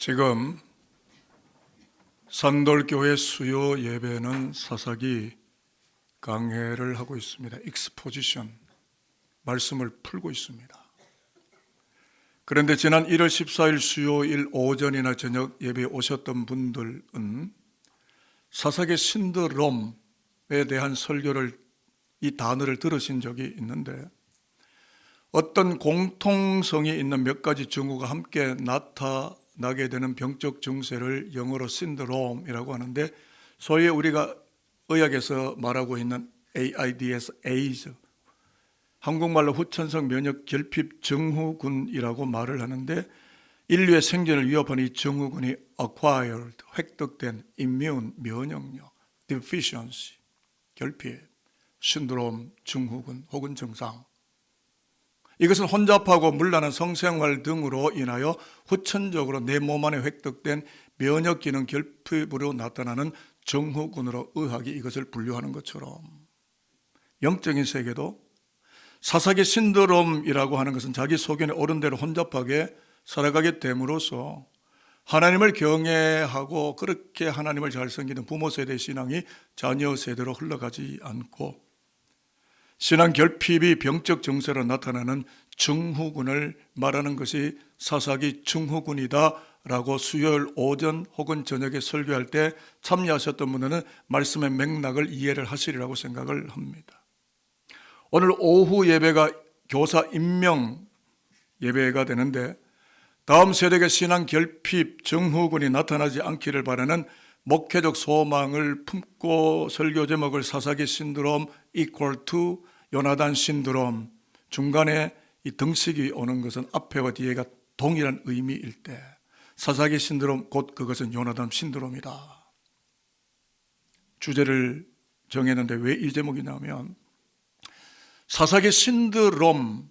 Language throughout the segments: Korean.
지금 산돌교회 수요 예배는 사사기 강해를 하고 있습니다. 익스포지션, 말씀을 풀고 있습니다. 그런데 지난 1월 14일 수요일 오전이나 저녁 예배에 오셨던 분들은 사사기 신드롬에 대한 설교를, 이 단어를 들으신 적이 있는데, 어떤 공통성이 있는 몇 가지 증후가 함께 나타나게 되는 병적 증세를 영어로 신드롬이라고 하는데, 소위 우리가 의학에서 말하고 있는 AIDS, AIDS, 한국말로 후천성 면역 결핍 증후군이라고 말을 하는데, 인류의 생존을 위협하는 이 증후군이 acquired, 획득된 immune, 면역력, deficiency, 결핍, 신드롬, 증후군 혹은 증상, 이것은 혼잡하고 문란한 성생활 등으로 인하여 후천적으로 내 몸 안에 획득된 면역 기능 결핍으로 나타나는 증후군으로 의학이 이것을 분류하는 것처럼, 영적인 세계도 사사기 신드롬이라고 하는 것은 자기 소견에 옳은 대로 혼잡하게 살아가게 됨으로써 하나님을 경외하고 그렇게 하나님을 잘 섬기는 부모 세대의 신앙이 자녀 세대로 흘러가지 않고, 신앙 결핍이 병적 증세로 나타나는 증후군을 말하는 것이 사사기 증후군이다 라고 수요일 오전 혹은 저녁에 설교할 때 참여하셨던 분들은 말씀의 맥락을 이해를 하시리라고 생각을 합니다. 오늘 오후 예배가 교사 임명 예배가 되는데, 다음 세대의 신앙 결핍 증후군이 나타나지 않기를 바라는 목회적 소망을 품고 설교 제목을 사사기 신드롬 equal to 요나단 신드롬, 중간에 이 등식이 오는 것은 앞에와 뒤에가 동일한 의미일 때 사사기 신드롬, 곧 그것은 요나단 신드롬이다. 주제를 정했는데 왜 이 제목이냐면, 사사기 신드롬의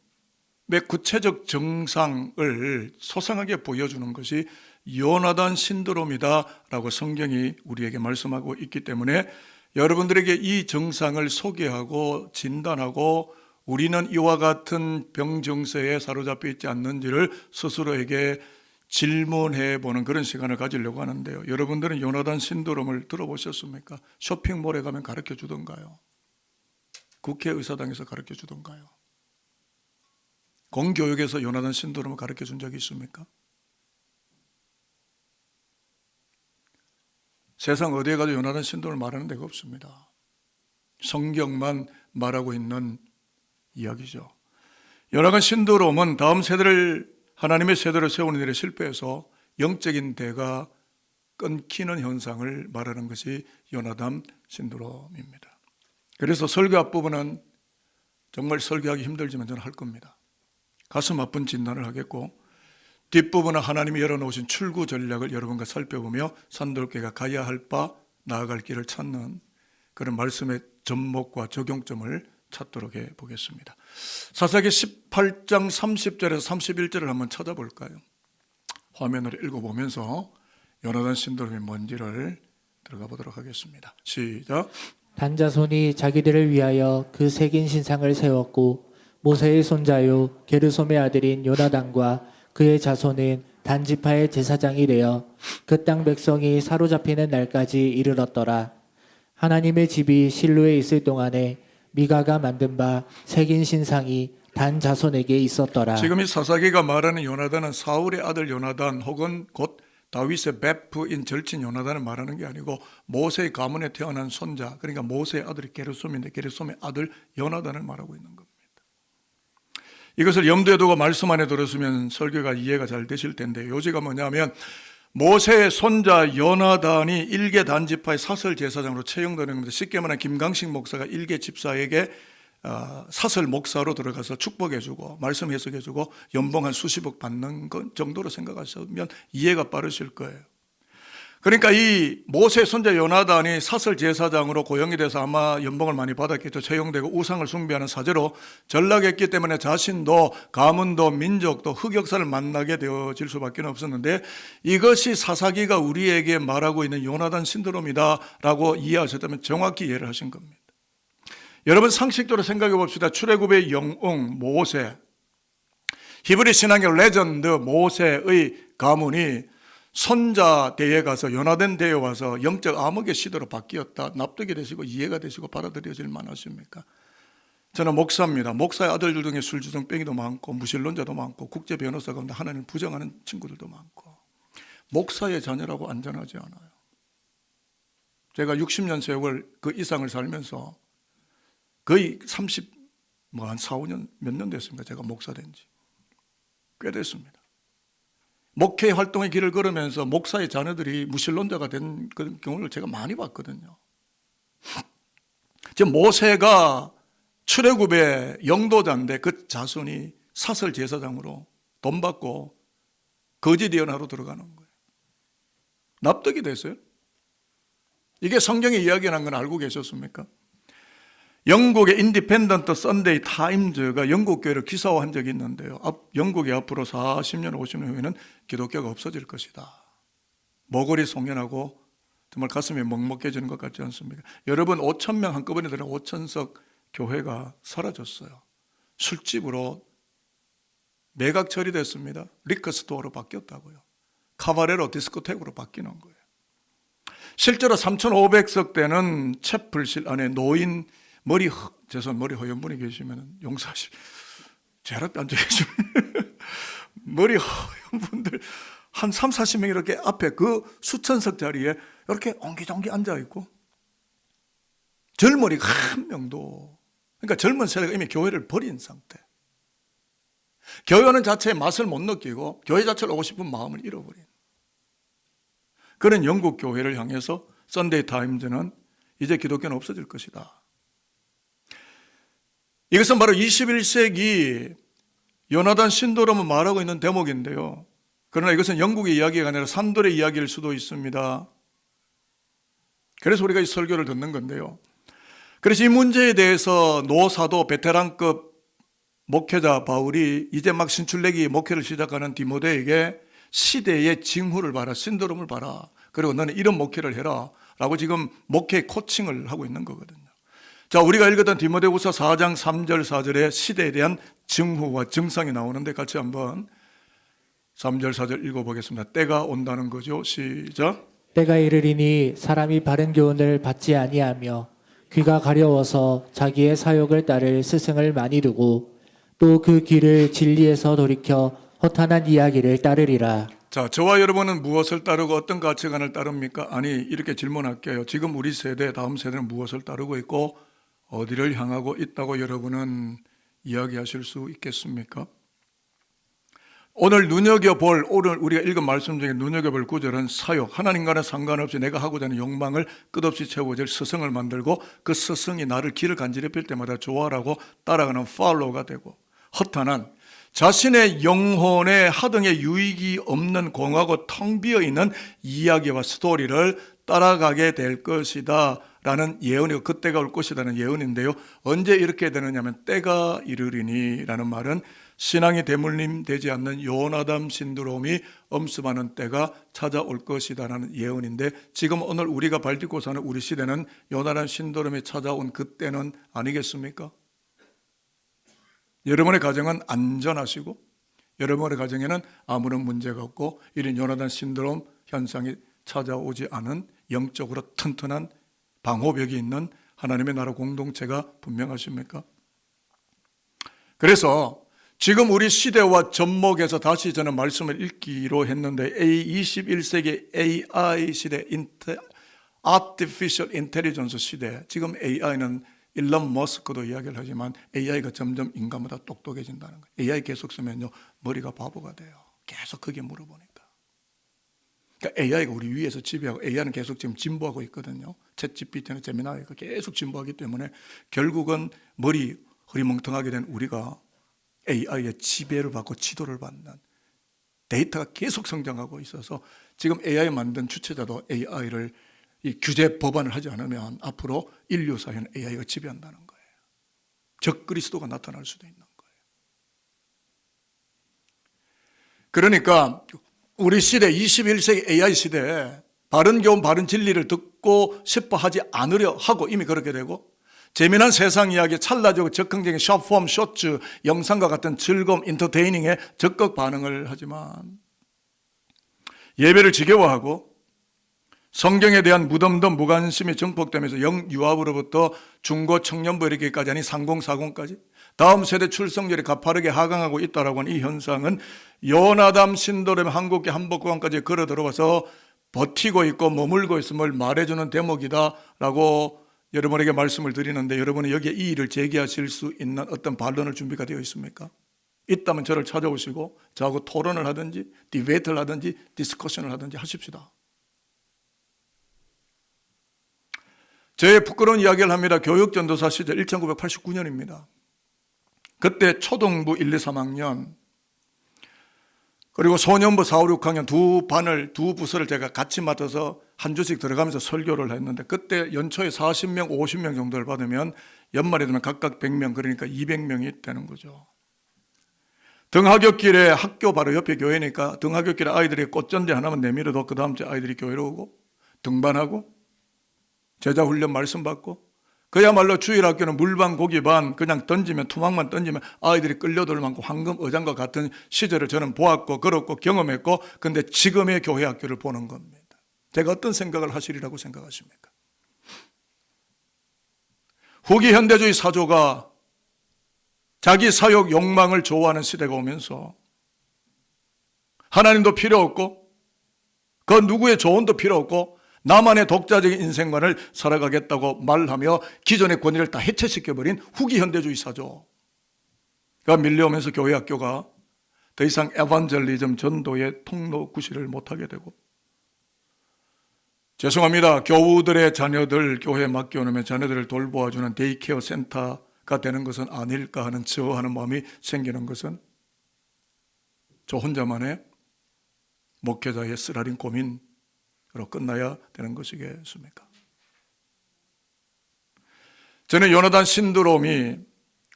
구체적 증상을 소상하게 보여주는 것이 요나단 신드롬이다라고 성경이 우리에게 말씀하고 있기 때문에, 여러분들에게 이 증상을 소개하고 진단하고 우리는 이와 같은 병 증세에 사로잡혀 있지 않는지를 스스로에게 질문해 보는 그런 시간을 가지려고 하는데요. 여러분들은 요나단 신드롬을 들어보셨습니까? 쇼핑몰에 가면 가르쳐 주던가요? 국회의사당에서 가르쳐 주던가요? 공교육에서 요나단 신드롬을 가르쳐 준 적이 있습니까? 세상 어디에 가도 요나단 신드롬을 말하는 데가 없습니다. 성경만 말하고 있는 이야기죠. 요나단 신드롬은 다음 세대를 하나님의 세대로 세우는 일에 실패해서 영적인 대가 끊기는 현상을 말하는 것이 요나단 신드롬입니다. 그래서 설교 앞부분은 정말 설교하기 힘들지만 저는 할 겁니다. 가슴 아픈 진단을 하겠고, 뒷부분은 하나님이 열어놓으신 출구 전략을 여러분과 살펴보며 산돌교회가 가야 할 바, 나아갈 길을 찾는 그런 말씀의 접목과 적용점을 찾도록 해보겠습니다. 사사기 18장 30절에서 31절을 한번 찾아볼까요? 화면으로 읽어보면서 요나단 신드롬이 뭔지를 들어가 보도록 하겠습니다. 시작. 단자손이 자기들을 위하여 그 새긴 신상을 세웠고, 모세의 손자요 게르솜의 아들인 요나단과 그의 자손은 단지파의 제사장이 되어 그 땅 백성이 사로잡히는 날까지 이르렀더라. 하나님의 집이 실로에 있을 동안에 미가가 만든 바 새긴 신상이 단 자손에게 있었더라. 지금 이 사사기가 말하는 요나단은 사울의 아들 요나단 혹은 곧 다윗의 베프인 절친 요나단을 말하는 게 아니고, 모세의 가문에 태어난 손자, 그러니까 모세의 아들이 게르솜인데 게르솜의 아들 요나단을 말하고 있는 겁니다. 이것을 염두에 두고 말씀 안에 들었으면 설교가 이해가 잘 되실 텐데, 요지가 뭐냐면 모세의 손자 요나단이 일개 단지파의 사설 제사장으로 채용되는 겁니다. 쉽게 말하면 김강식 목사가 일개 집사에게 사설 목사로 들어가서 축복해주고 말씀 해석해주고 연봉 한 수십억 받는 것 정도로 생각하시면 이해가 빠르실 거예요. 그러니까 이 모세의 손자 요나단이 사설 제사장으로 고용이 돼서 아마 연봉을 많이 받았겠죠. 채용되고 우상을 숭배하는 사제로 전락했기 때문에 자신도 가문도 민족도 흑역사를 만나게 되어질 수밖에 없었는데, 이것이 사사기가 우리에게 말하고 있는 요나단 신드롬이다라고 이해하셨다면 정확히 이해를 하신 겁니다. 여러분 상식적으로 생각해 봅시다. 출애굽의 영웅 모세, 히브리 신앙의 레전드 모세의 가문이 손자 대에 가서 연화된 대에 와서 영적 암흑의 시대로 바뀌었다. 납득이 되시고 이해가 되시고 받아들여질 만하십니까? 저는 목사입니다. 목사의 아들들 중에 술주정뱅이도 많고 무신론자도 많고 국제 변호사 가운데 하나님을 부정하는 친구들도 많고 목사의 자녀라고 안전하지 않아요. 제가 60년 세월 그 이상을 살면서 거의 한 4, 5년 몇 년 됐습니다. 제가 목사 된 지. 꽤 됐습니다. 목회 활동의 길을 걸으면서 목사의 자녀들이 무신론자가 된 그런 경우를 제가 많이 봤거든요. 지금 모세가 출애굽의 영도자인데 그 자손이 사설 제사장으로 돈 받고 거짓 예언하러 들어가는 거예요. 납득이 됐어요? 이게 성경의 이야기라는 건 알고 계셨습니까? 영국의 인디펜던트 선데이 타임즈가 영국 교회를 기사화한 적이 있는데요. 영국이 앞으로 40년, 50년 후에는 기독교가 없어질 것이다. 머거리 송연하고 정말 가슴이 먹먹해지는 것 같지 않습니까? 여러분 5천 명 한꺼번에 들은 5천석 교회가 사라졌어요. 술집으로 매각 처리됐습니다. 리커스토어로 바뀌었다고요. 카바레로 디스코텍으로 바뀌는 거예요. 실제로 3,500석 되는 채플실 안에 노인 머리 허연 분이 계시면 용서하시. 제 앞에 앉아 계시면 머리 허연 분들 한 3, 40명 이렇게 앞에 그 수천석 자리에 이렇게 옹기종기 앉아 있고 젊은이가 한 명도, 그러니까 젊은 세대가 이미 교회를 버린 상태. 교회하는 자체의 맛을 못 느끼고 교회 자체를 오고 싶은 마음을 잃어버린 그런 영국 교회를 향해서 선데이 타임즈는 이제 기독교는 없어질 것이다. 이것은 바로 21세기 요나단 신도람은 말하고 있는 대목인데요. 그러나 이것은 영국의 이야기가 아니라 산돌의 이야기일 수도 있습니다. 그래서 우리가 이 설교를 듣는 건데요. 그래서 이 문제에 대해서 노사도 베테랑급 목회자 바울이 이제 막 신출내기 목회를 시작하는 디모데에게 시대의 징후를 봐라, 신도름을 봐라. 그리고 너는 이런 목회를 해라. 라고 지금 목회 코칭을 하고 있는 거거든요. 자, 우리가 읽었던 디모데후서 4장 3절 4절에 시대에 대한 징후와 증상이 나오는데 같이 한번 3절 4절 읽어보겠습니다. 때가 온다는 거죠. 시작. 때가 이르리니 사람이 바른 교훈을 받지 아니하며 귀가 가려워서 자기의 사욕을 따를 스승을 많이 두고 또 그 귀를 진리에서 돌이켜 허탄한 이야기를 따르리라. 자, 저와 여러분은 무엇을 따르고 어떤 가치관을 따릅니까? 아니, 이렇게 질문할게요. 지금 우리 세대, 다음 세대는 무엇을 따르고 있고 어디를 향하고 있다고 여러분은 이야기하실 수 있겠습니까? 오늘 우리가 읽은 말씀 중에 눈여겨볼 구절은 사욕, 하나님과는 상관없이 내가 하고자 하는 욕망을 끝없이 채워질 스승을 만들고 그 스승이 나를 길을 간지럽힐 때마다 좋아라고 따라가는 팔로우가 되고, 허탄한 자신의 영혼의 하등의 유익이 없는 공하고 텅 비어있는 이야기와 스토리를 따라가게 될 것이다 라는 예언이고, 그때가 올 것이라는 예언인데요. 언제 이렇게 되느냐면 때가 이르리니 라는 말은 신앙이 대물림되지 않는 요나단 신드롬이 엄습하는 때가 찾아올 것이다 라는 예언인데, 지금 오늘 우리가 발딛고 사는 우리 시대는 요나단 신드롬이 찾아온 그때는 아니겠습니까? 여러분의 가정은 안전하시고 여러분의 가정에는 아무런 문제가 없고 이런 요나단 신드롬 현상이 찾아오지 않은 영적으로 튼튼한 방호벽이 있는 하나님의 나라 공동체가 분명하십니까? 그래서 지금 우리 시대와 접목해서 다시 저는 말씀을 읽기로 했는데, 21세기 AI 시대, Artificial Intelligence 시대, 지금 AI는 일론 머스크도 이야기를 하지만 AI가 점점 인간보다 똑똑해진다는 거예요. AI 계속 쓰면요 머리가 바보가 돼요. 계속 그게 물어보니까. 그러니까 AI가 우리 위에서 지배하고, AI는 계속 지금 진보하고 있거든요. 챗GPT는 제미나이가 계속 진보하기 때문에 결국은 머리 흐리멍텅하게 된 우리가 AI의 지배를 받고 지도를 받는, 데이터가 계속 성장하고 있어서 지금 AI 만든 주체자도 AI를 이 규제 법안을 하지 않으면 앞으로 인류 사회는 AI가 지배한다는 거예요. 적그리스도가 나타날 수도 있는 거예요. 그러니까 우리 시대 21세기 AI 시대에 바른 교훈, 바른 진리를 듣고 싶어 하지 않으려 하고 이미 그렇게 되고, 재미난 세상 이야기, 찰나적이고 적극적인 숏폼, 쇼츠, 영상과 같은 즐거움, 인터테이닝에 적극 반응을 하지만 예배를 지겨워하고 성경에 대한 무덤덤 무관심이 증폭되면서 영유아부로부터 중고 청년부 이렇게까지 아니 3040까지 다음 세대 출생률이 가파르게 하강하고 있다라고 하는 이 현상은 요나담 신도렘 한국계 한복관까지 걸어 들어와서 버티고 있고 머물고 있음을 말해주는 대목이다라고 여러분에게 말씀을 드리는데, 여러분이 여기에 이의를 제기하실 수 있는 어떤 반론을 준비가 되어 있습니까? 있다면 저를 찾아오시고 저하고 토론을 하든지 디베이트를 하든지 디스커션을 하든지 하십시다. 저의 부끄러운 이야기를 합니다. 교육전도사 시절 1989년입니다. 그때 초등부 1, 2, 3학년 그리고 소년부 4, 5, 6학년 두 부서를 제가 같이 맡아서 한 주씩 들어가면서 설교를 했는데, 그때 연초에 40명, 50명 정도를 받으면 연말에 되면 각각 100명, 그러니까 200명이 되는 거죠. 등하굣길에 학교 바로 옆에 교회니까 등하굣길에 아이들이 꽃전지 하나만 내밀어도 그 다음 주에 아이들이 교회로 오고 등반하고 제자훈련 말씀 받고, 그야말로 주일학교는 물반 고기반 그냥 던지면 투막만 던지면 아이들이 끌려들 만큼 황금 어장과 같은 시절을 저는 보았고 걸었고 경험했고, 근데 지금의 교회 학교를 보는 겁니다. 제가 어떤 생각을 하시리라고 생각하십니까? 후기 현대주의 사조가 자기 사욕 욕망을 좋아하는 시대가 오면서 하나님도 필요 없고 그 누구의 조언도 필요 없고 나만의 독자적인 인생관을 살아가겠다고 말하며 기존의 권위를 다 해체시켜버린 후기 현대주의 사조가 밀려오면서 교회 학교가 더 이상 에반젤리즘 전도의 통로 구실을 못하게 되고, 죄송합니다, 교우들의 자녀들 교회에 맡겨놓으면 자녀들을 돌보아주는 데이케어 센터가 되는 것은 아닐까 하는 저하는 마음이 생기는 것은 저 혼자만의 목회자의 쓰라린 고민으로 끝나야 되는 것이겠습니까? 저는 요나단 신드롬이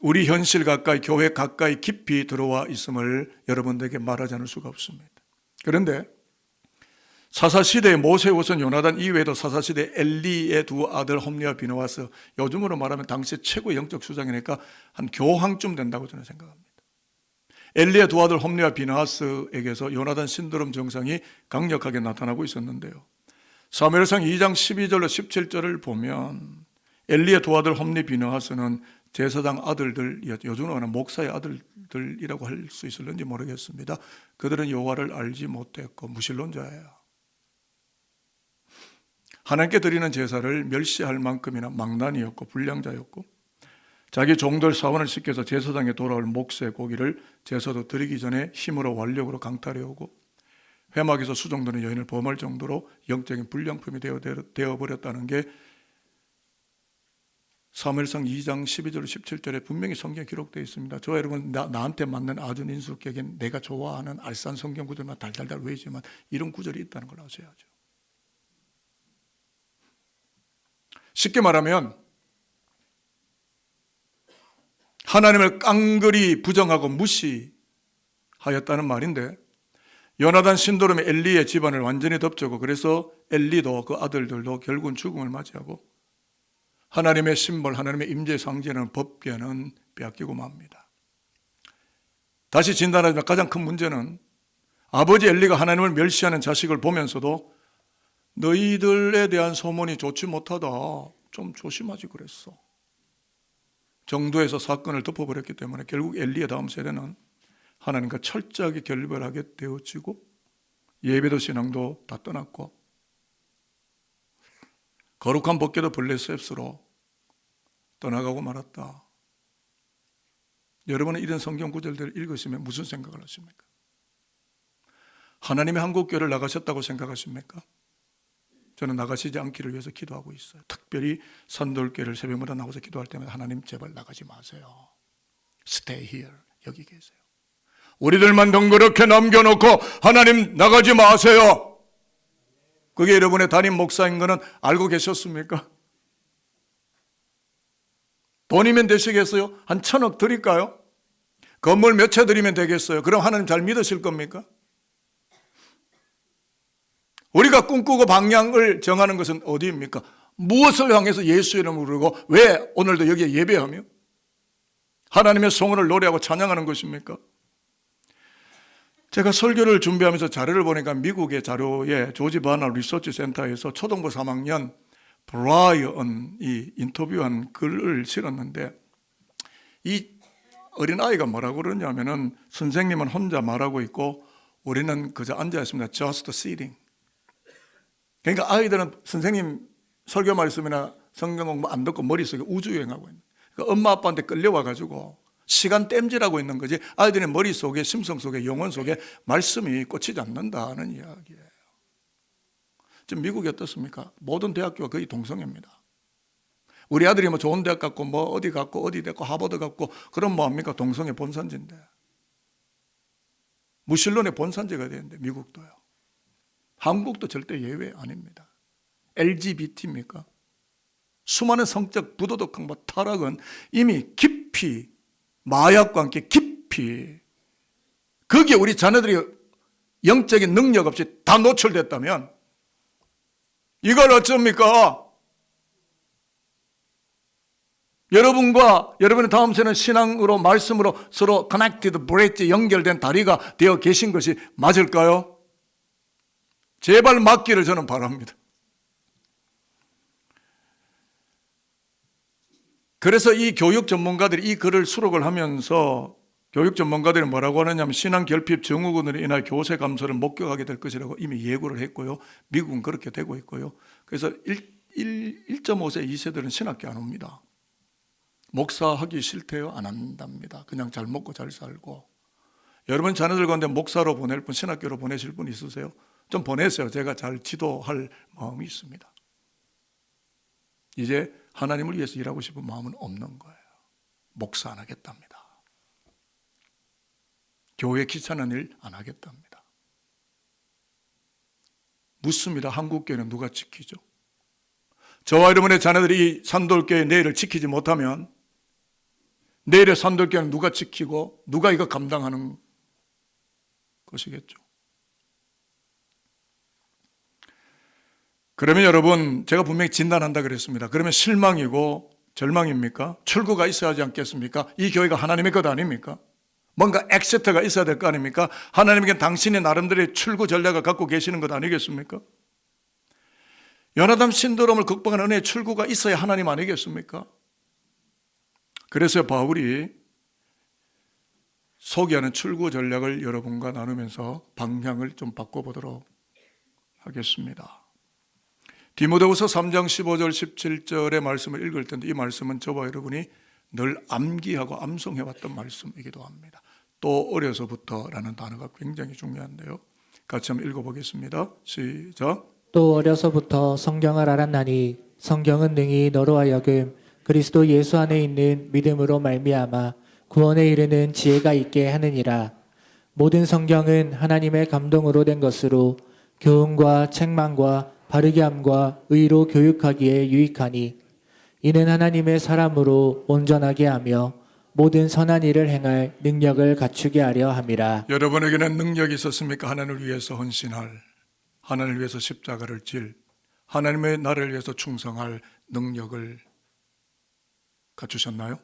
우리 현실 가까이 교회 가까이 깊이 들어와 있음을 여러분들에게 말하지 않을 수가 없습니다. 그런데 사사시대의 모세 후손 요나단 이외에도 사사시대 엘리의 두 아들 홈리와 비느하스, 요즘으로 말하면 당시 최고 영적 수장이니까 한 교황쯤 된다고 저는 생각합니다. 엘리의 두 아들 홈리와 비느하스에게서 요나단 신드롬 증상이 강력하게 나타나고 있었는데요. 사무엘상 2장 12절로 17절을 보면 엘리의 두 아들 홈리 비느하스는 제사장 아들들, 요즘으로 말하는 목사의 아들들이라고 할 수 있을는지 모르겠습니다. 그들은 여호와를 알지 못했고 무신론자예요. 하나님께 드리는 제사를 멸시할 만큼이나 망난이었고 불량자였고, 자기 종들 사원을 시켜서 제사장에 돌아올 목새 고기를 제사도 드리기 전에 힘으로 완력으로 강탈해오고 회막에서 수종드는 여인을 범할 정도로 영적인 불량품이 되어버렸다는 게 사무엘상 2장 12절 17절에 분명히 성경에 기록되어 있습니다. 저 여러분 나한테 맞는 아주 인수격인 내가 좋아하는 알찬 성경 구절만 달달달 외우지만 이런 구절이 있다는 걸 아셔야죠. 쉽게 말하면 하나님을 깡그리 부정하고 무시하였다는 말인데, 요나단 신도롬이 엘리의 집안을 완전히 덮쳤고, 그래서 엘리도 그 아들들도 결국은 죽음을 맞이하고 하나님의 심벌, 하나님의 임재의 상징하는 법궤는 빼앗기고 맙니다. 다시 진단하지만 가장 큰 문제는 아버지 엘리가 하나님을 멸시하는 자식을 보면서도 너희들에 대한 소문이 좋지 못하다, 좀 조심하지 그랬어 정도에서 사건을 덮어버렸기 때문에 결국 엘리의 다음 세대는 하나님과 철저하게 결별하게 되어지고 예배도 신앙도 다 떠났고 거룩한 법궤도 블레셋으로 떠나가고 말았다. 여러분은 이런 성경 구절들을 읽으시면 무슨 생각을 하십니까? 하나님의 한국교회를 나가셨다고 생각하십니까? 저는 나가시지 않기를 위해서 기도하고 있어요. 특별히 산돌교회를 새벽마다 나와서 기도할 때마다 하나님 제발 나가지 마세요. Stay here. 여기 계세요. 우리들만 덩그렇게 남겨놓고 하나님 나가지 마세요. 그게 여러분의 담임 목사인 거는 알고 계셨습니까? 돈이면 되시겠어요? 한 1,000억 드릴까요? 건물 몇 채 드리면 되겠어요? 그럼 하나님 잘 믿으실 겁니까? 우리가 꿈꾸고 방향을 정하는 것은 어디입니까? 무엇을 향해서 예수 이름을 부르고 왜 오늘도 여기에 예배하며 하나님의 성원을 노래하고 찬양하는 것입니까? 제가 설교를 준비하면서 자료를 보니까 미국의 자료에 조지 바나 리서치 센터에서 초등부 3학년 브라이언이 인터뷰한 글을 실었는데, 이 어린아이가 뭐라고 그러냐면은 선생님은 혼자 말하고 있고 우리는 그저 앉아 있습니다. Just sitting. 그러니까 아이들은 선생님 설교 말씀이나 성경 공부 안 듣고 머릿속에 우주여행하고 있는, 그러니까 엄마 아빠한테 끌려와 가지고 시간 땜질하고 있는 거지, 아이들의 머릿속에, 심성 속에, 영혼 속에 말씀이 꽂히지 않는다는 이야기예요. 지금 미국이 어떻습니까? 모든 대학교가 거의 동성애입니다. 우리 아들이 뭐 좋은 대학 갔고 뭐 어디 갔고 어디 됐고 하버드 갔고 그럼 뭐합니까? 동성애 본산지인데. 무신론의 본산지가 되는데 미국도요. 한국도 절대 예외 아닙니다. LGBT입니까? 수많은 성적 부도덕 강박 타락은 이미 깊이, 마약과 함께 깊이, 거기에 우리 자녀들이 영적인 능력 없이 다 노출됐다면 이걸 어쩝니까? 여러분과 여러분의 다음 세는 신앙으로, 말씀으로 서로 connected, bridge, 연결된 다리가 되어 계신 것이 맞을까요? 제발 맞기를 저는 바랍니다. 그래서 이 교육 전문가들이 이 글을 수록을 하면서 교육 전문가들이 뭐라고 하느냐면 신앙 결핍 증후군으로 인하여 교세 감소를 목격하게 될 것이라고 이미 예고를 했고요. 미국은 그렇게 되고 있고요. 그래서 1.5세, 2세들은 신학교 안 옵니다. 목사하기 싫대요? 안 한답니다. 그냥 잘 먹고 잘 살고. 여러분 자녀들 가운데 목사로 보낼 분, 신학교로 보내실 분 있으세요? 좀 보내세요. 제가 잘 지도할 마음이 있습니다. 이제 하나님을 위해서 일하고 싶은 마음은 없는 거예요. 목사 안 하겠답니다. 교회 귀찮은 일 안 하겠답니다. 묻습니다. 한국교회는 누가 지키죠? 저와 여러분의 자녀들이 이 산돌교회 내일을 지키지 못하면 내일의 산돌교회는 누가 지키고 누가 이거 감당하는 것이겠죠. 그러면 여러분, 제가 분명히 진단한다 그랬습니다. 그러면 실망이고 절망입니까? 출구가 있어야 하지 않겠습니까? 이 교회가 하나님의 것 아닙니까? 뭔가 엑세트가 있어야 될 거 아닙니까? 하나님께 당신이 나름대로의 출구 전략을 갖고 계시는 것 아니겠습니까? 요나단 신드롬을 극복하는 은혜의 출구가 있어야 하나님 아니겠습니까? 그래서 바울이 소개하는 출구 전략을 여러분과 나누면서 방향을 좀 바꿔보도록 하겠습니다. 디모데후서 3장 15절 17절의 말씀을 읽을 텐데 이 말씀은 저와 여러분이 늘 암기하고 암송해왔던 말씀이기도 합니다. 또 어려서부터라는 단어가 굉장히 중요한데요. 같이 한번 읽어보겠습니다. 시작. 또 어려서부터 성경을 알았나니 성경은 능히 너로 하여금 그리스도 예수 안에 있는 믿음으로 말미암아 구원에 이르는 지혜가 있게 하느니라. 모든 성경은 하나님의 감동으로 된 것으로 교훈과 책망과 바르게 함과 의로 교육하기에 유익하니 이는 하나님의 사람으로 온전하게 하며 모든 선한 일을 행할 능력을 갖추게 하려 함이라. 여러분에게는 능력이 있었습니까? 하나님을 위해서 헌신할, 하나님을 위해서 십자가를 질, 하나님의 나라를 위해서 충성할 능력을 갖추셨나요?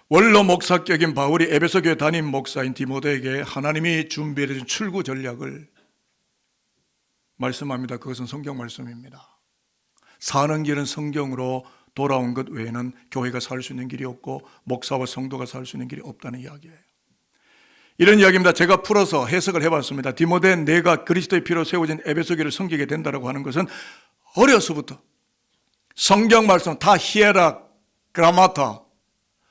원로 목사격인 바울이 에베소 교회 담임 목사인 디모데에게 하나님이 준비해 준 출구 전략을 말씀합니다. 그것은 성경 말씀입니다. 사는 길은 성경으로 돌아온 것 외에는 교회가 살 수 있는 길이 없고 목사와 성도가 살 수 있는 길이 없다는 이야기예요. 이런 이야기입니다. 제가 풀어서 해석을 해봤습니다. 디모데 내가 그리스도의 피로 세워진 에베소 교회를 섬기게 된다고 하는 것은 어려서부터 성경 말씀 다 히에라 그라마타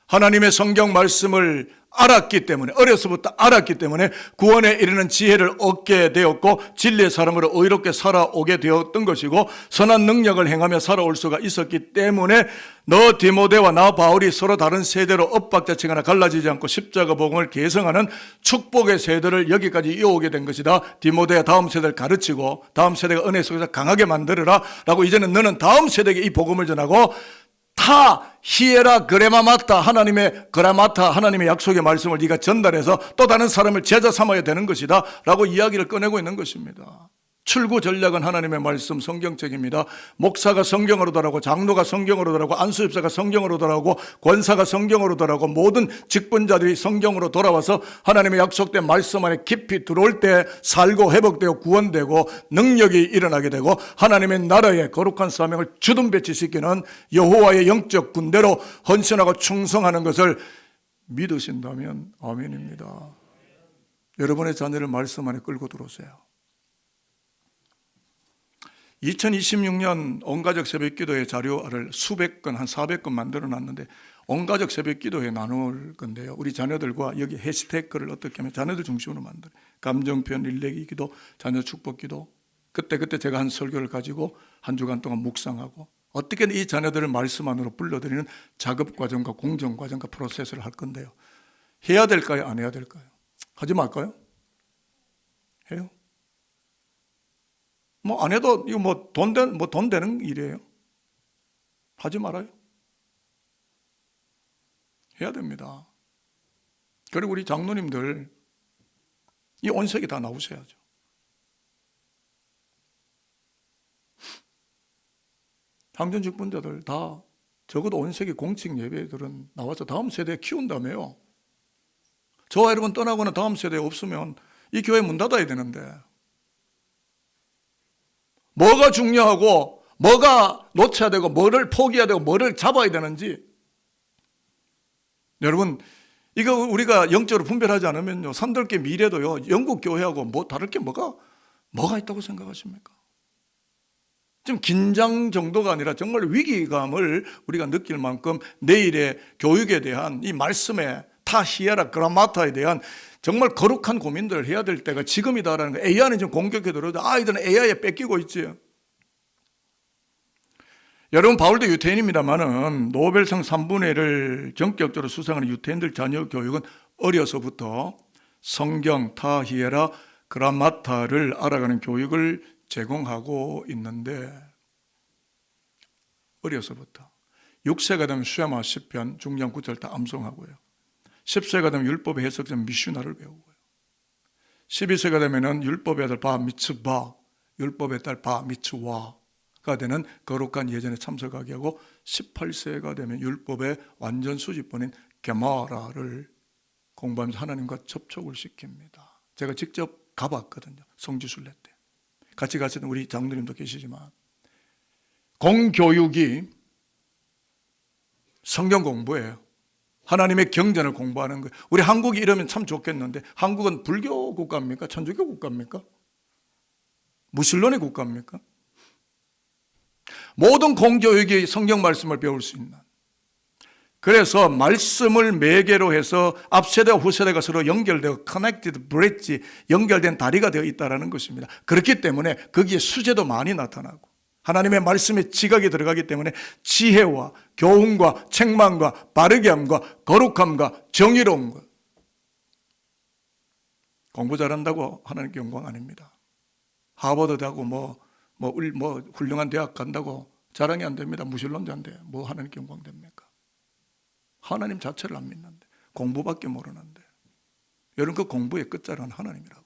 하나님의 성경 말씀을 알았기 때문에 어려서부터 알았기 때문에 구원에 이르는 지혜를 얻게 되었고 진리의 사람으로 의롭게 살아오게 되었던 것이고 선한 능력을 행하며 살아올 수가 있었기 때문에 너 디모데와 나 바울이 서로 다른 세대로 엇박자치거나 갈라지지 않고 십자가 복음을 계승하는 축복의 세대를 여기까지 이어오게 된 것이다. 디모데야 다음 세대를 가르치고 다음 세대가 은혜 속에서 강하게 만들어라 라고 이제는 너는 다음 세대에게 이 복음을 전하고 타 히에라 그레마마타 하나님의 그라마타 하나님의 약속의 말씀을 네가 전달해서 또 다른 사람을 제자 삼아야 되는 것이다 라고 이야기를 꺼내고 있는 것입니다. 출구 전략은 하나님의 말씀 성경책입니다. 목사가 성경으로 돌아가고 장로가 성경으로 돌아가고 안수집사가 성경으로 돌아가고 권사가 성경으로 돌아가고 모든 직분자들이 성경으로 돌아와서 하나님의 약속된 말씀 안에 깊이 들어올 때 살고 회복되고 구원되고 능력이 일어나게 되고 하나님의 나라의 거룩한 사명을 주둔배치시키는 여호와의 영적 군대로 헌신하고 충성하는 것을 믿으신다면 아멘입니다. 여러분의 자녀를 말씀 안에 끌고 들어오세요. 2026년 온가족 새벽기도회 자료를 수백 건, 한 400건 만들어 놨는데 온가족 새벽기도회 나눌 건데요. 우리 자녀들과 여기 해시태그를 어떻게 하면 자녀들 중심으로 만들어요. 감정표현, 릴레기 기도, 자녀 축복 기도. 그때 제가 한 설교를 가지고 한 주간 동안 묵상하고 어떻게 이 자녀들을 말씀 안으로 불러들이는 작업 과정과 공정 과정과 프로세스를 할 건데요. 해야 될까요? 안 해야 될까요? 하지 말까요? 해요. 뭐 안 해도 이거 돈 되는 일이에요. 하지 말아요. 해야 됩니다. 그리고 우리 장로님들 이 온색이 다 나오셔야죠. 항전 직분자들 다 적어도 온색이 공식 예배들은 나와서 다음 세대에 키운다며요. 저와 여러분 떠나고는 다음 세대에 없으면 이 교회 문 닫아야 되는데 뭐가 중요하고 뭐가 놓쳐야 되고 뭐를 포기해야 되고 뭐를 잡아야 되는지 여러분 이거 우리가 영적으로 분별하지 않으면요 산들께 미래도요 영국 교회하고 뭐 다를 게 뭐가 있다고 생각하십니까? 지금 긴장 정도가 아니라 정말 위기감을 우리가 느낄 만큼 내일의 교육에 대한 이 말씀에 타히에라 그라마타에 대한 정말 거룩한 고민들을 해야 될 때가 지금이다라는 거예요. AI는 지금 공격해 들어오죠. 아이들은 AI에 뺏기고 있지. 여러분 바울도 유태인입니다만은 노벨상 3분의 1을 전격적으로 수상하는 유태인들 자녀 교육은 어려서부터 성경, 타히에라, 그라마타를 알아가는 교육을 제공하고 있는데 어려서부터 6세가 되면 수야마 10편, 중장 9절 다 암송하고요. 10세가 되면 율법의 해석전 미슈나를 배우고요. 12세가 되면은 율법의 아들 바 미츠바, 율법의 딸 바 미츠와가 되는 거룩한 예전에 참석하게 하고 18세가 되면 율법의 완전 수집본인 게마라를 공부하면서 하나님과 접촉을 시킵니다. 제가 직접 가봤거든요. 성지순례 때. 같이 가시던 우리 장로님도 계시지만 공교육이 성경 공부예요. 하나님의 경전을 공부하는 거예요. 우리 한국이 이러면 참 좋겠는데 한국은 불교 국가입니까? 천주교 국가입니까? 무신론의 국가입니까? 모든 공교육이 성경 말씀을 배울 수 있는 그래서 말씀을 매개로 해서 앞세대와 후세대가 서로 연결되어 connected bridge 연결된 다리가 되어 있다는 것입니다. 그렇기 때문에 거기에 수제도 많이 나타나고 하나님의 말씀에 지각이 들어가기 때문에 지혜와 교훈과 책망과 바르게 함과 거룩함과 정의로움과 공부 잘한다고 하나님께 영광 아닙니다. 하버드 가고 뭐 훌륭한 대학 간다고 자랑이 안 됩니다. 무신론자인데 뭐 하나님께 영광 됩니까? 하나님 자체를 안 믿는데 공부밖에 모르는데 여러분 그 공부의 끝자락은 하나님이라고요.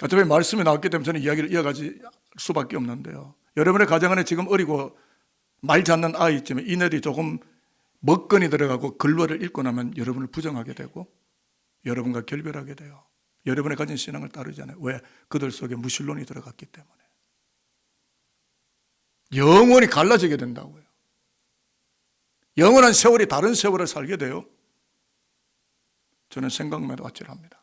어차피 말씀이 나왔기 때문에 저는 이야기를 이어가지 수밖에 없는데요. 여러분의 가정 안에 지금 어리고 말 잡는 아이 있지만 이ner이 조금 먹건이 들어가고 글러를 읽고 나면 여러분을 부정하게 되고 여러분과 결별하게 돼요. 여러분의 가진 신앙을 따르잖아요. 왜? 그들 속에 무신론이 들어갔기 때문에. 영원히 갈라지게 된다고요. 영원한 세월이 다른 세월을 살게 돼요. 저는 생각만 해도 아찔합니다.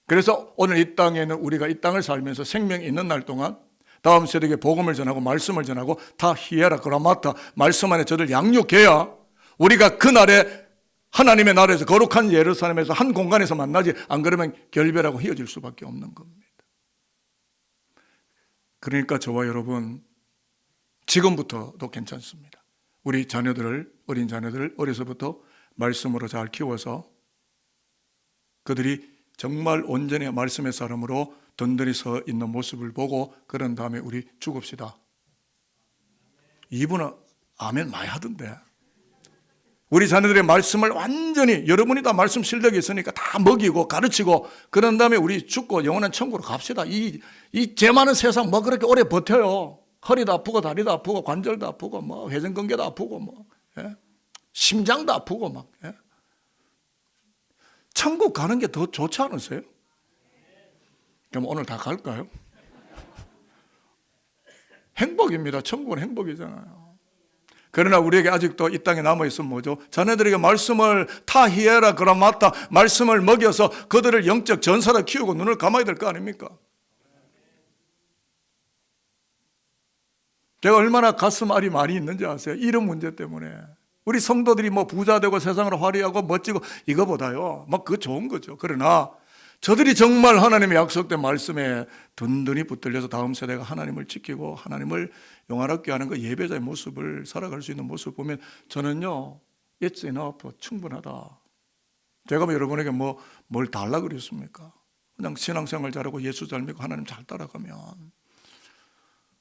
그래서 오늘 이 땅에는 우리가 이 땅을 살면서 생명이 있는 날 동안 다음 세대에게 복음을 전하고 말씀을 전하고 다 히에라 그라마타 말씀 안에 저들 양육해야 우리가 그날에 하나님의 나라에서 거룩한 예루살렘에서 한 공간에서 만나지 안 그러면 결별하고 헤어질 수밖에 없는 겁니다. 그러니까 저와 여러분 지금부터도 괜찮습니다. 우리 자녀들을 어린 자녀들을 어려서부터 말씀으로 잘 키워서 그들이 정말 온전히 말씀의 사람으로 든든히 서 있는 모습을 보고 그런 다음에 우리 죽읍시다. 이분은 아멘 많이 하던데 우리 자녀들의 말씀을 완전히 여러분이 다 말씀 실력이 있으니까 다 먹이고 가르치고 그런 다음에 우리 죽고 영원한 천국으로 갑시다. 이 죄 많은 세상 뭐 그렇게 오래 버텨요. 허리도 아프고 다리도 아프고 관절도 아프고 뭐 회전근개도 아프고 뭐 심장도 아프고 막 천국 가는 게 더 좋지 않으세요? 그럼 오늘 다 갈까요? 행복입니다. 천국은 행복이잖아요. 그러나 우리에게 아직도 이 땅에 남아있으면 뭐죠? 자녀들에게 말씀을 타히에라 그라마타 말씀을 먹여서 그들을 영적 전사로 키우고 눈을 감아야 될 거 아닙니까? 제가 얼마나 가슴 알이 많이 있는지 아세요? 이런 문제 때문에. 우리 성도들이 뭐 부자 되고 세상을 화려하고 멋지고 이거보다요. 막 그거 좋은 거죠. 그러나 저들이 정말 하나님의 약속된 말씀에 든든히 붙들려서 다음 세대가 하나님을 지키고 하나님을 영화롭게 하는 그 예배자의 모습을 살아갈 수 있는 모습을 보면 저는요, it's enough, 충분하다. 제가 뭐 여러분에게 뭘 달라 그랬습니까? 그냥 신앙생활 잘하고 예수 잘 믿고 하나님 잘 따라가면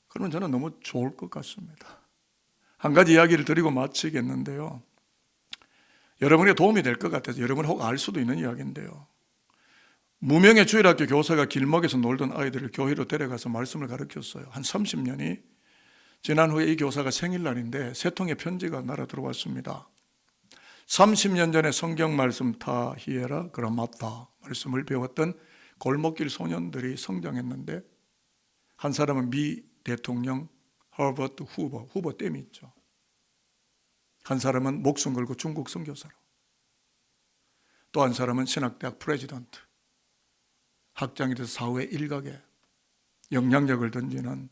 그러면 저는 너무 좋을 것 같습니다. 한 가지 이야기를 드리고 마치겠는데요. 여러분에게 도움이 될 것 같아서 여러분 혹 알 수도 있는 이야기인데요. 무명의 주일학교 교사가 길목에서 놀던 아이들을 교회로 데려가서 말씀을 가르쳤어요. 한 30년이 지난 후에 이 교사가 생일날인데 세 통의 편지가 날아 들어왔습니다. 30년 전에 성경 말씀 타히에라 그라마타 말씀을 배웠던 골목길 소년들이 성장했는데 한 사람은 미 대통령 허버트 후보 땜이 있죠. 한 사람은 목숨 걸고 중국 선교사로, 또 한 사람은 신학대학 프레지던트, 학장이 돼서 사회 일각에 영향력을 던지는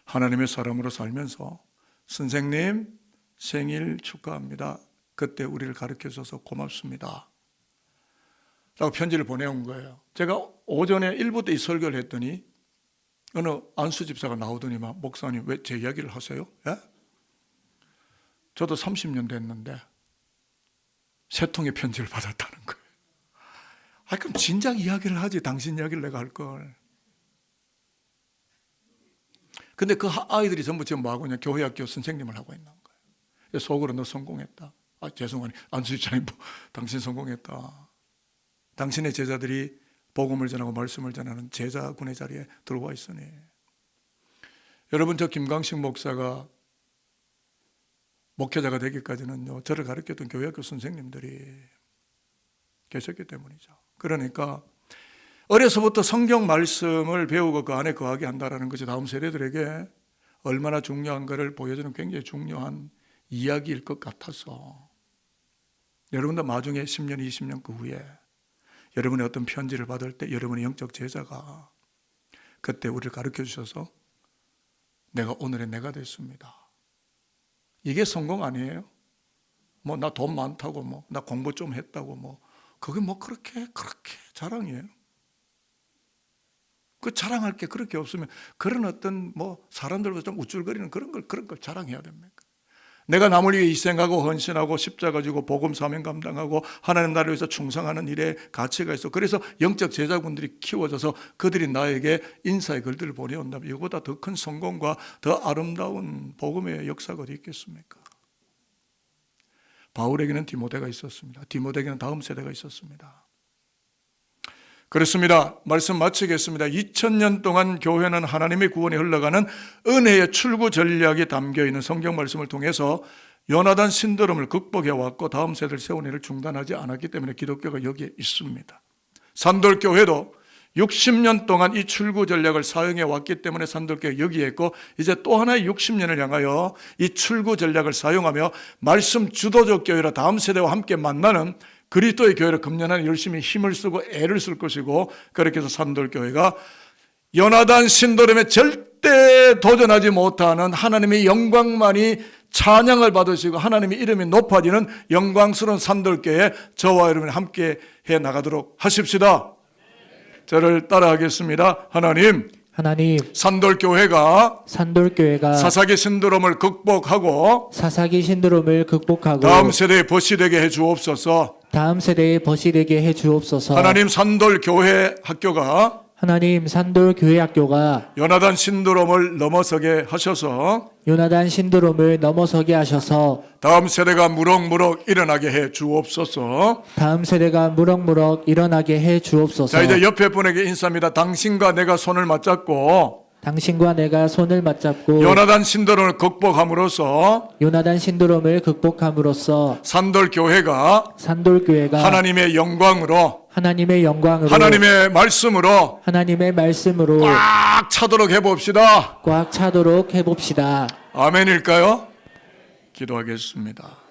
하나님의 사람으로 살면서 선생님 생일 축하합니다. 그때 우리를 가르쳐줘서 고맙습니다. 라고 편지를 보내온 거예요. 제가 오전에 1부 때 이 설교를 했더니 어느 안수 집사가 나오더니만 목사님 왜 제 이야기를 하세요? 예? 저도 30년 됐는데 세 통의 편지를 받았다는 거예요. 그럼 진작 이야기를 하지 당신 이야기를 내가 할 걸. 근데 그 아이들이 전부 지금 뭐하고 있냐? 교회학교 선생님을 하고 있는 거예요. 속으로 너 성공했다. 죄송하니 안수 집사님 당신 성공했다. 당신의 제자들이 복음을 전하고 말씀을 전하는 제자군의 자리에 들어와 있으니. 여러분, 저 김광식 목사가 목회자가 되기까지는요, 저를 가르쳤던 교회학교 선생님들이 계셨기 때문이죠. 그러니까 어려서부터 성경 말씀을 배우고 그 안에 거하게 한다는 것이 다음 세대들에게 얼마나 중요한가를 보여주는 굉장히 중요한 이야기일 것 같아서 여러분도 나중에 10년, 20년 그 후에 여러분의 어떤 편지를 받을 때 여러분의 영적 제자가 그때 우리를 가르쳐 주셔서 내가 오늘의 내가 됐습니다. 이게 성공 아니에요? 나 돈 많다고 나 공부 좀 했다고 그게 그렇게 자랑이에요? 그 자랑할 게 그렇게 없으면 그런 어떤 사람들보다 좀 우쭐거리는 그런 걸 자랑해야 됩니까? 내가 남을 위해 희생하고 헌신하고 십자가 지고 복음 사명 감당하고 하나님 나라를 위해서 충성하는 일에 가치가 있어. 그래서 영적 제자군들이 키워져서 그들이 나에게 인사의 글들을 보내온다면 이거보다 더 큰 성공과 더 아름다운 복음의 역사가 어디 있겠습니까? 바울에게는 디모데가 있었습니다. 디모데에게는 다음 세대가 있었습니다. 그렇습니다. 말씀 마치겠습니다. 2000년 동안 교회는 하나님의 구원에 흘러가는 은혜의 출구 전략이 담겨있는 성경 말씀을 통해서 요나단 신드롬을 극복해왔고 다음 세대를 세우는 일을 중단하지 않았기 때문에 기독교가 여기에 있습니다. 산돌교회도 60년 동안 이 출구 전략을 사용해왔기 때문에 산돌교회가 여기에 있고 이제 또 하나의 60년을 향하여 이 출구 전략을 사용하며 말씀 주도적 교회로 다음 세대와 함께 만나는 그리스도의 교회를 금년에 열심히 힘을 쓰고 애를 쓸 것이고 그렇게 해서 산돌교회가 요나단 신도림에 절대 도전하지 못하는 하나님의 영광만이 찬양을 받으시고 하나님의 이름이 높아지는 영광스러운 산돌교회 저와 여러분이 함께 해 나가도록 하십시다. 저를 따라하겠습니다. 하나님 산돌교회가 사사기 신드롬을 극복하고 다음 세대에 벗이 되게 해 주옵소서. 하나님 산돌교회 학교가 하나님 산돌 교회학교가 요나단 신드롬을 넘어서게 하셔서 요나단 신드롬을 넘어서게 하셔서 다음 세대가 무럭무럭 일어나게 해 주옵소서. 다음 세대가 무럭무럭 일어나게 해 주옵소서. 자, 이제 옆에 분에게 인사합니다. 당신과 내가 손을 맞잡고 당신과 내가 손을 맞잡고 요나단 신드롬을 극복함으로써 요나단 신드롬을 극복함으로써 산돌 교회가 산돌 교회가 하나님의 영광으로 하나님의 영광으로 하나님의 말씀으로 하나님의 말씀으로 꽉 차도록 해봅시다. 꽉 차도록 해봅시다. 아멘일까요? 기도하겠습니다.